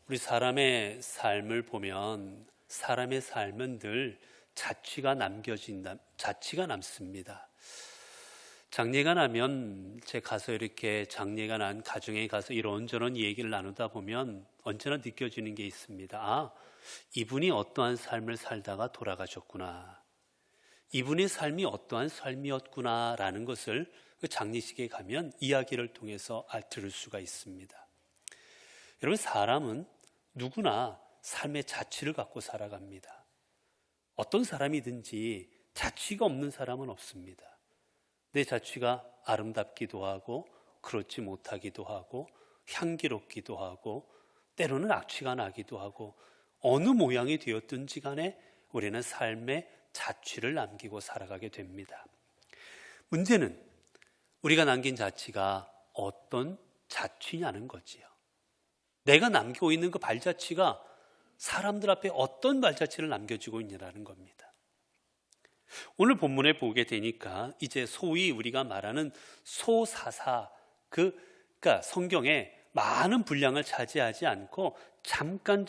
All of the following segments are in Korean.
우리 사람의 삶을 보면 사람의 삶은 늘 자취가 남습니다. 장례가 나면 제가 가서 이렇게 장례가 난 가정에 가서 이런저런 얘기를 나누다 보면 언제나 느껴지는 게 있습니다. 아, 이분이 어떠한 삶을 살다가 돌아가셨구나. 이분의 삶이 어떠한 삶이었구나 라는 것을 그 장례식에 가면 이야기를 통해서 들을 수가 있습니다. 여러분, 사람은 누구나 삶의 자취를 갖고 살아갑니다. 어떤 사람이든지 자취가 없는 사람은 없습니다. 내 자취가 아름답기도 하고 그렇지 못하기도 하고 향기롭기도 하고 때로는 악취가 나기도 하고 어느 모양이 되었든지 간에 우리는 삶의 자취를 남기고 살아가게 됩니다. 문제는 우리가 남긴 자취가 어떤 자취냐는 거지요. 내가 남기고 있는 그 발자취가 사람들 앞에 어떤 발자취를 남겨주고 있냐는 겁니다. 오늘 본문에 보게 되니까 이제 소위 우리가 말하는 소사사, 그러니까 성경에 많은 분량을 차지하지 않고 잠깐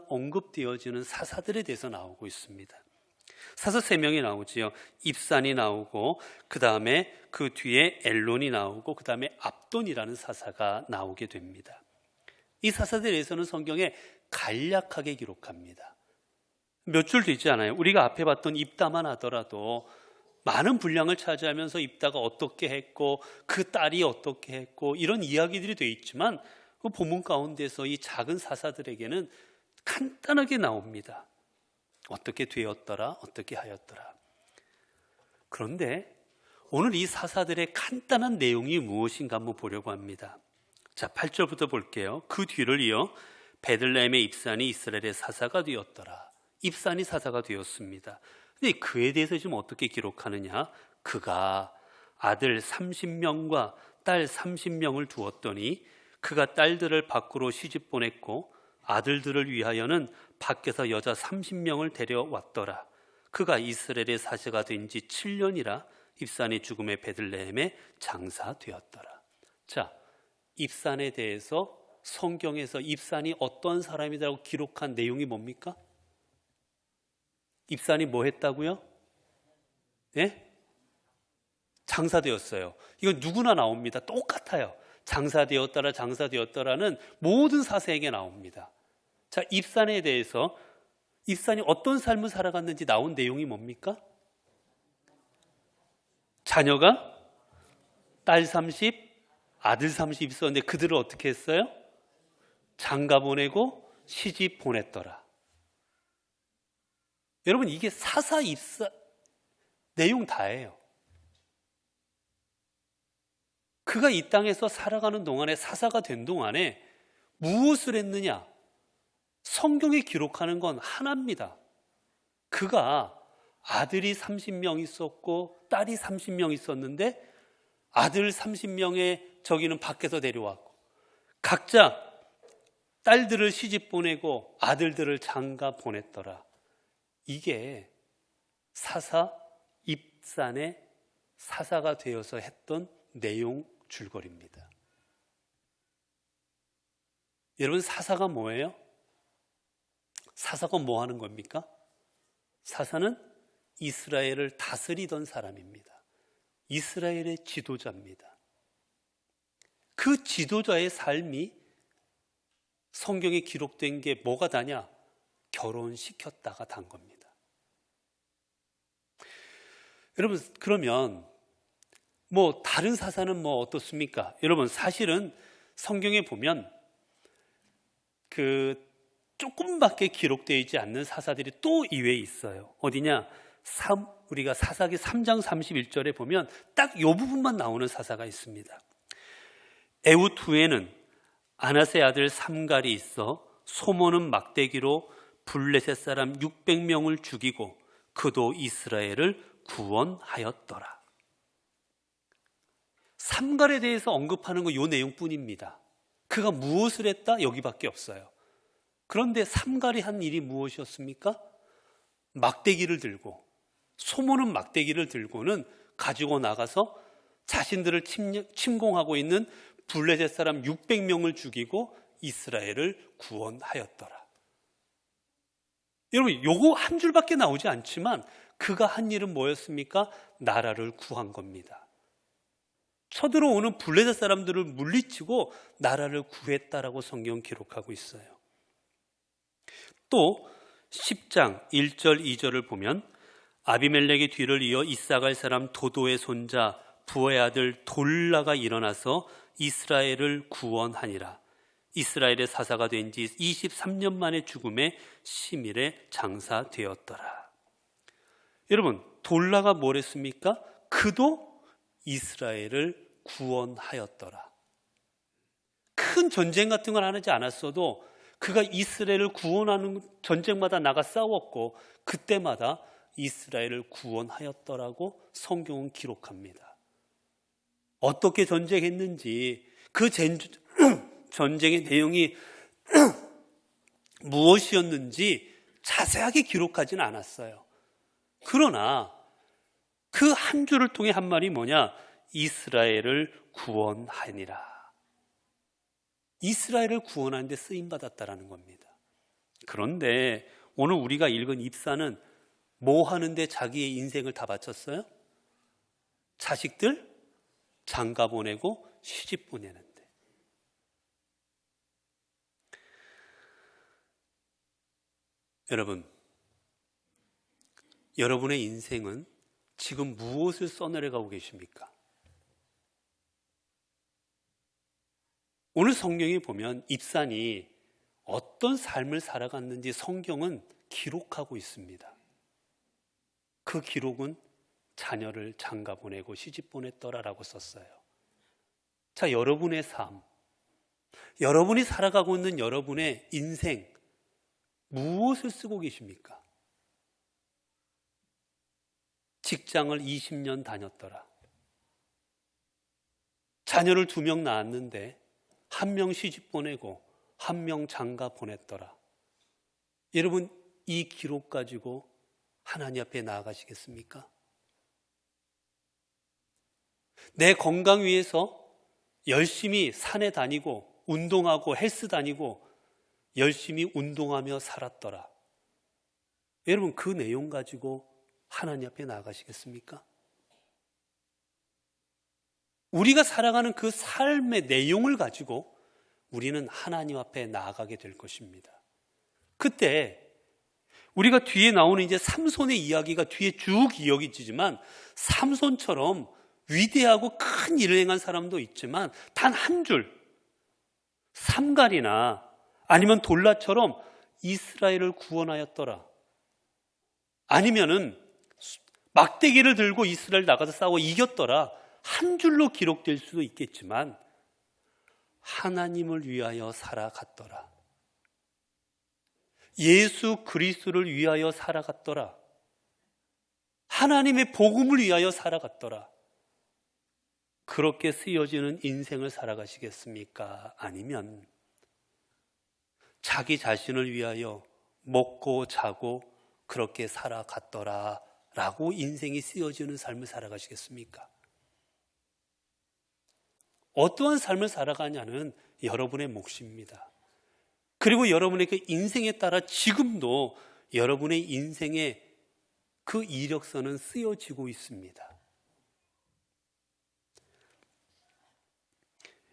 언급되어지는 사사들에 대해서 나오고 있습니다. 사사 3명이 나오지요. 입산이 나오고 그 다음에 그 뒤에 엘론이 나오고 그 다음에 압돈이라는 사사가 나오게 됩니다. 이 사사들에 대해서는 성경에 간략하게 기록합니다. 몇 줄 되지 않아요. 우리가 앞에 봤던 입다만 하더라도 많은 분량을 차지하면서 입다가 어떻게 했고 그 딸이 어떻게 했고 이런 이야기들이 돼 있지만 그 본문 가운데서 이 작은 사사들에게는 간단하게 나옵니다. 어떻게 되었더라, 어떻게 하였더라. 그런데 오늘 이 사사들의 간단한 내용이 무엇인가 한번 보려고 합니다. 자, 8절부터 볼게요. 그 뒤를 이어 베들레헴의 입산이 이스라엘의 사사가 되었더라. 입산이 사사가 되었습니다. 근데 그에 대해서 지금 어떻게 기록하느냐? 그가 아들 30명과 딸 30명을 두었더니 그가 딸들을 밖으로 시집 보냈고 아들들을 위하여는 밖에서 여자 30명을 데려왔더라. 그가 이스라엘의 사사가 된 지 7년이라 입산의 죽음에 베들레헴에 장사되었더라. 자, 입산에 대해서 성경에서 입산이 어떤 사람이라고 기록한 내용이 뭡니까? 입산이 뭐 했다고요? 예? 장사되었어요. 이건 누구나 나옵니다. 똑같아요. 장사되었다라는 모든 사세에게 나옵니다. 자, 입산에 대해서 입산이 어떤 삶을 살아갔는지 나온 내용이 뭡니까? 자녀가 딸 30, 아들 30 있었는데 그들을 어떻게 했어요? 장가 보내고 시집 보냈더라. 여러분, 이게 사사 입사 내용 다예요. 그가 이 땅에서 살아가는 동안에 사사가 된 동안에 무엇을 했느냐? 성경에 기록하는 건 하나입니다. 그가 아들이 30명 있었고 딸이 30명 있었는데 아들 30명의 저기는 밖에서 데려왔고 각자 딸들을 시집 보내고 아들들을 장가 보냈더라. 이게 사사 입산의 사사가 되어서 했던 내용 줄거리입니다. 여러분, 사사가 뭐예요? 사사가 뭐 하는 겁니까? 사사는 이스라엘을 다스리던 사람입니다. 이스라엘의 지도자입니다. 그 지도자의 삶이 성경에 기록된 게 뭐가 다냐? 결혼시켰다가 단 겁니다. 여러분, 그러면 뭐 다른 사사는 뭐 어떻습니까? 여러분, 사실은 성경에 보면 그 조금밖에 기록되어 있지 않는 사사들이 또 이외에 있어요. 어디냐? 우리가 사사기 3장 31절에 보면 딱 이 부분만 나오는 사사가 있습니다. 에훗 후에는 아나세 아들 삼갈이 있어 소모는 막대기로 블레셋 사람 600명을 죽이고 그도 이스라엘을 구원하였더라. 삼갈에 대해서 언급하는 건 이 내용뿐입니다. 그가 무엇을 했다? 여기밖에 없어요. 그런데 삼갈이 한 일이 무엇이었습니까? 막대기를 들고, 소모는 막대기를 들고는 가지고 나가서 자신들을 침공하고 있는 블레셋 사람 600명을 죽이고 이스라엘을 구원하였더라. 여러분, 요거 한 줄밖에 나오지 않지만 그가 한 일은 뭐였습니까? 나라를 구한 겁니다. 쳐들어오는 블레셋 사람들을 물리치고 나라를 구했다라고 성경 기록하고 있어요. 또 10장 1절 2절을 보면 아비멜렉의 뒤를 이어 이사갈 사람 도도의 손자 부의 아들 돌라가 일어나서 이스라엘을 구원하니라. 이스라엘의 사사가 된 지 23년 만에 죽음에 시밀에 장사되었더라. 여러분, 돌라가 뭘 했습니까? 그도 이스라엘을 구원하였더라. 큰 전쟁 같은 걸 하지 않았어도 그가 이스라엘을 구원하는 전쟁마다 나가 싸웠고 그때마다 이스라엘을 구원하였더라고 성경은 기록합니다. 어떻게 전쟁했는지 그 전쟁의 내용이 무엇이었는지 자세하게 기록하지는 않았어요. 그러나 그 한 줄을 통해 한 말이 뭐냐? 이스라엘을 구원하니라. 이스라엘을 구원하는 데 쓰임받았다라는 겁니다. 그런데 오늘 우리가 읽은 입사는 뭐 하는데 자기의 인생을 다 바쳤어요? 자식들 장가 보내고 시집 보내는데. 여러분, 여러분의 인생은 지금 무엇을 써내려가고 계십니까? 오늘 성경에 보면 입산이 어떤 삶을 살아갔는지 성경은 기록하고 있습니다. 그 기록은 자녀를 장가 보내고 시집 보냈더라라고 썼어요. 자, 여러분의 삶, 여러분이 살아가고 있는 여러분의 인생, 무엇을 쓰고 계십니까? 직장을 20년 다녔더라. 자녀를 2명 낳았는데 1명 시집 보내고 1명 장가 보냈더라. 여러분, 이 기록 가지고 하나님 앞에 나아가시겠습니까? 내 건강 위해서 열심히 산에 다니고 운동하고 헬스 다니고 열심히 운동하며 살았더라. 여러분, 그 내용 가지고 하나님 앞에 나아가시겠습니까? 우리가 살아가는 그 삶의 내용을 가지고 우리는 하나님 앞에 나아가게 될 것입니다. 그때 우리가 뒤에 나오는 이제 삼손의 이야기가 뒤에 쭉 이어지지만 삼손처럼 위대하고 큰 일을 행한 사람도 있지만 단 한 줄, 삼갈이나 아니면 돌라처럼 이스라엘을 구원하였더라. 아니면은 막대기를 들고 이스라엘 나가서 싸워 이겼더라. 한 줄로 기록될 수도 있겠지만 하나님을 위하여 살아갔더라. 예수 그리스도를 위하여 살아갔더라. 하나님의 복음을 위하여 살아갔더라. 그렇게 쓰여지는 인생을 살아가시겠습니까? 아니면 자기 자신을 위하여 먹고 자고 그렇게 살아갔더라 라고 인생이 쓰여지는 삶을 살아가시겠습니까? 어떠한 삶을 살아가냐는 여러분의 몫입니다. 그리고 여러분의 그 인생에 따라 지금도 여러분의 인생에 그 이력서는 쓰여지고 있습니다.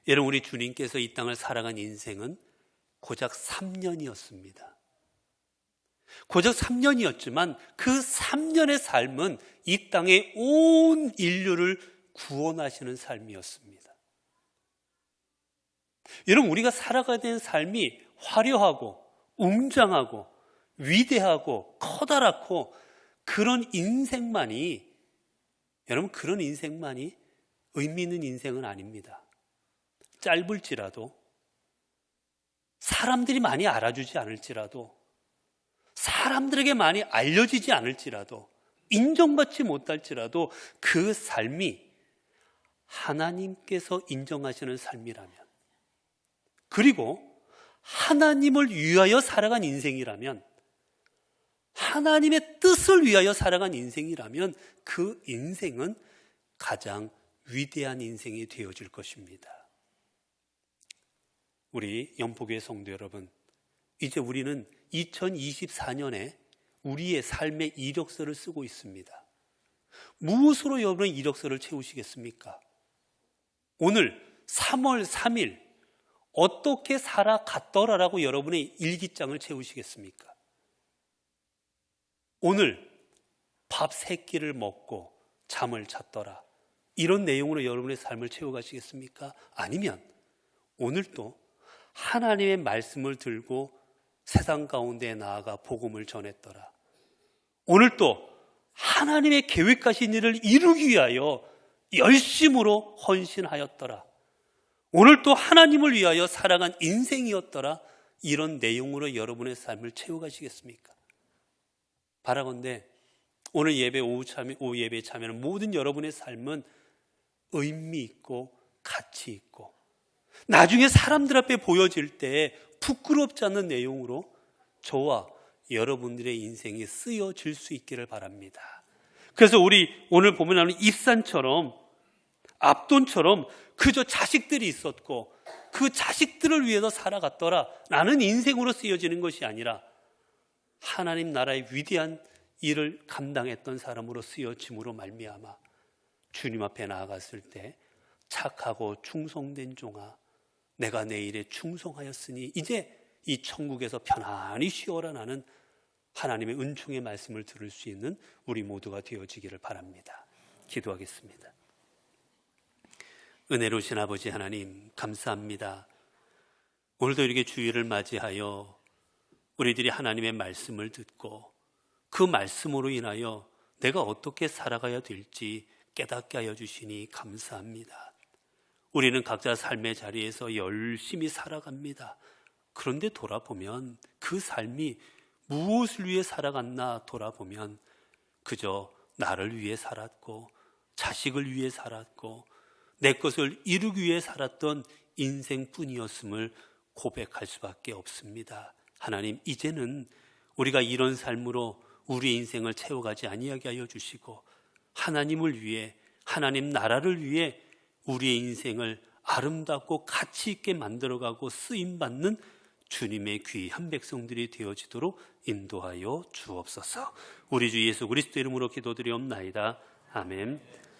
여러분, 우리 주님께서 이 땅을 살아간 인생은 고작 3년이었습니다. 고작 3년이었지만 그 3년의 삶은 이 땅의 온 인류를 구원하시는 삶이었습니다. 여러분, 우리가 살아가야 되는 삶이 화려하고 웅장하고 위대하고 커다랗고 그런 인생만이, 여러분, 그런 인생만이 의미 있는 인생은 아닙니다. 짧을지라도, 사람들이 많이 알아주지 않을지라도, 사람들에게 많이 알려지지 않을지라도, 인정받지 못할지라도 그 삶이 하나님께서 인정하시는 삶이라면, 그리고 하나님을 위하여 살아간 인생이라면, 하나님의 뜻을 위하여 살아간 인생이라면 그 인생은 가장 위대한 인생이 되어질 것입니다. 우리 영포교회 성도 여러분, 이제 우리는 2024년에 우리의 삶의 이력서를 쓰고 있습니다. 무엇으로 여러분의 이력서를 채우시겠습니까? 오늘 3월 3일 어떻게 살아갔더라라고 여러분의 일기장을 채우시겠습니까? 오늘 밥 3끼를 먹고 잠을 잤더라, 이런 내용으로 여러분의 삶을 채워가시겠습니까? 아니면 오늘도 하나님의 말씀을 들고 세상 가운데 나아가 복음을 전했더라, 오늘도 하나님의 계획하신 일을 이루기 위하여 열심으로 헌신하였더라, 오늘도 하나님을 위하여 살아간 인생이었더라, 이런 내용으로 여러분의 삶을 채워가시겠습니까? 바라건대 오늘 예배 오후 예배에 참여하는 모든 여러분의 삶은 의미 있고 가치 있고 나중에 사람들 앞에 보여질 때 부끄럽지 않는 내용으로 저와 여러분들의 인생이 쓰여질 수 있기를 바랍니다. 그래서 우리 오늘 보면 나오는 입산처럼, 압돈처럼 그저 자식들이 있었고 그 자식들을 위해서 살아갔더라 라는 인생으로 쓰여지는 것이 아니라 하나님 나라의 위대한 일을 감당했던 사람으로 쓰여짐으로 말미암아 주님 앞에 나아갔을 때 착하고 충성된 종아, 내가 내 일에 충성하였으니 이제 이 천국에서 편안히 쉬어라 나는 하나님의 은총의 말씀을 들을 수 있는 우리 모두가 되어지기를 바랍니다. 기도하겠습니다. 은혜로우신 아버지 하나님, 감사합니다. 오늘도 이렇게 주일을 맞이하여 우리들이 하나님의 말씀을 듣고 그 말씀으로 인하여 내가 어떻게 살아가야 될지 깨닫게 하여 주시니 감사합니다. 우리는 각자 삶의 자리에서 열심히 살아갑니다. 그런데 돌아보면 그 삶이 무엇을 위해 살아갔나 돌아보면 그저 나를 위해 살았고 자식을 위해 살았고 내 것을 이루기 위해 살았던 인생뿐이었음을 고백할 수밖에 없습니다. 하나님, 이제는 우리가 이런 삶으로 우리의 인생을 채워가지 아니하게 하여 주시고 하나님을 위해, 하나님 나라를 위해 우리의 인생을 아름답고 가치 있게 만들어가고 쓰임받는 주님의 귀한 백성들이 되어지도록 인도하여 주옵소서. 우리 주 예수 그리스도 이름으로 기도드리옵나이다. 아멘.